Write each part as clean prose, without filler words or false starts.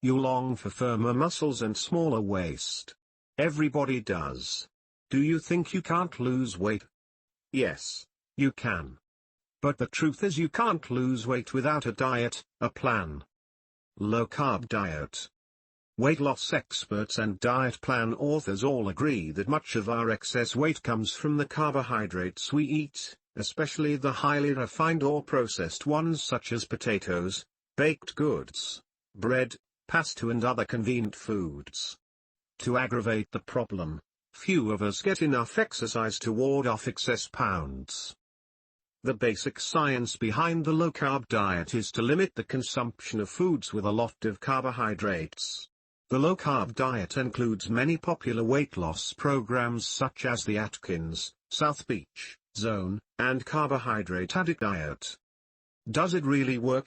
you long for firmer muscles and smaller waist. Everybody does. Do you think you can't lose weight? Yes, you can. But the truth is you can't lose weight without a diet, a plan. Low-carb diet. Weight loss experts and diet plan authors all agree that much of our excess weight comes from the carbohydrates we eat, especially the highly refined or processed ones such as potatoes, baked goods, bread, pasta and other convenient foods. To aggravate the problem, few of us get enough exercise to ward off excess pounds. The basic science behind the low-carb diet is to limit the consumption of foods with a lot of carbohydrates. The low-carb diet includes many popular weight loss programs such as the Atkins, South Beach, Zone, and Carbohydrate Addict Diet. Does it really work?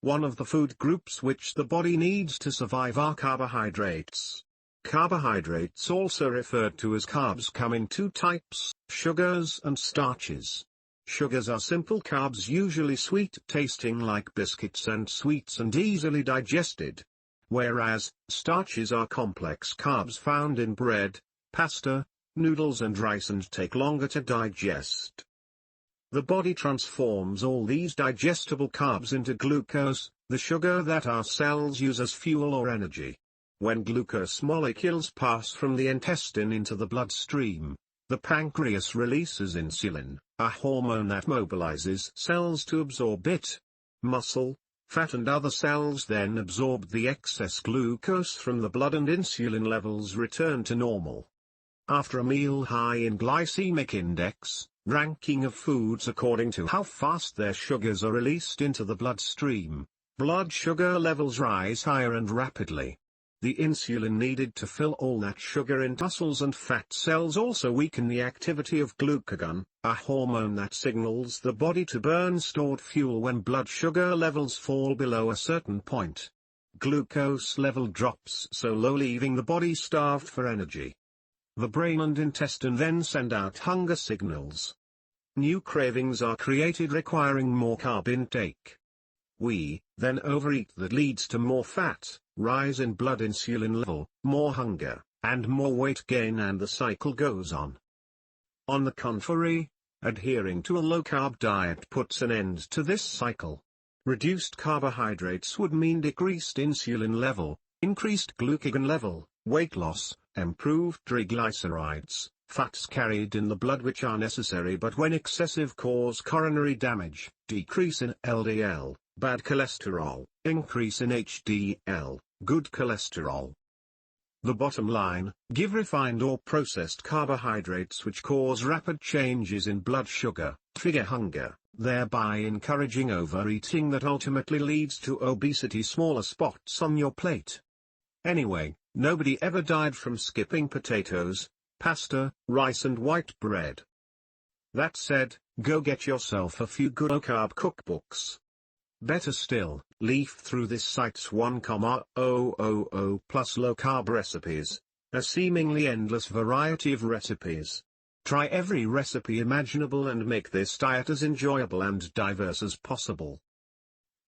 One of the food groups which the body needs to survive are carbohydrates. Carbohydrates, also referred to as carbs, come in two types, sugars and starches. Sugars are simple carbs, usually sweet tasting like biscuits and sweets and easily digested. Whereas, starches are complex carbs found in bread, pasta, noodles and rice and take longer to digest. The body transforms all these digestible carbs into glucose, the sugar that our cells use as fuel or energy. When glucose molecules pass from the intestine into the bloodstream, the pancreas releases insulin, a hormone that mobilizes cells to absorb it. Muscle, fat and other cells then absorb the excess glucose from the blood and insulin levels return to normal. After a meal high in glycemic index, ranking of foods according to how fast their sugars are released into the bloodstream, blood sugar levels rise higher and rapidly. The insulin needed to fill all that sugar into muscles and fat cells also weaken the activity of glucagon, a hormone that signals the body to burn stored fuel when blood sugar levels fall below a certain point. Glucose level drops so low, leaving the body starved for energy. The brain and intestine then send out hunger signals. New cravings are created requiring more carb intake. We then overeat, that leads to more fat, rise in blood insulin level, more hunger, and more weight gain, and the cycle goes on. On the contrary, adhering to a low-carb diet puts an end to this cycle. Reduced carbohydrates would mean decreased insulin level, increased glucagon level, weight loss, improved triglycerides, fats carried in the blood which are necessary but when excessive cause coronary damage, decrease in LDL, bad cholesterol, increase in HDL, good cholesterol. The bottom line, give refined or processed carbohydrates which cause rapid changes in blood sugar, trigger hunger, thereby encouraging overeating that ultimately leads to obesity, smaller spots on your plate. Anyway, nobody ever died from skipping potatoes, pasta, rice and white bread. That said, go get yourself a few good low-carb cookbooks. Better still, leaf through this site's 1,000+ low-carb recipes, a seemingly endless variety of recipes. Try every recipe imaginable and make this diet as enjoyable and diverse as possible.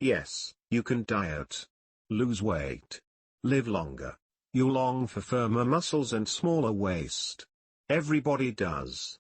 Yes, you can diet, lose weight, live longer. You long for firmer muscles and smaller waist. Everybody does.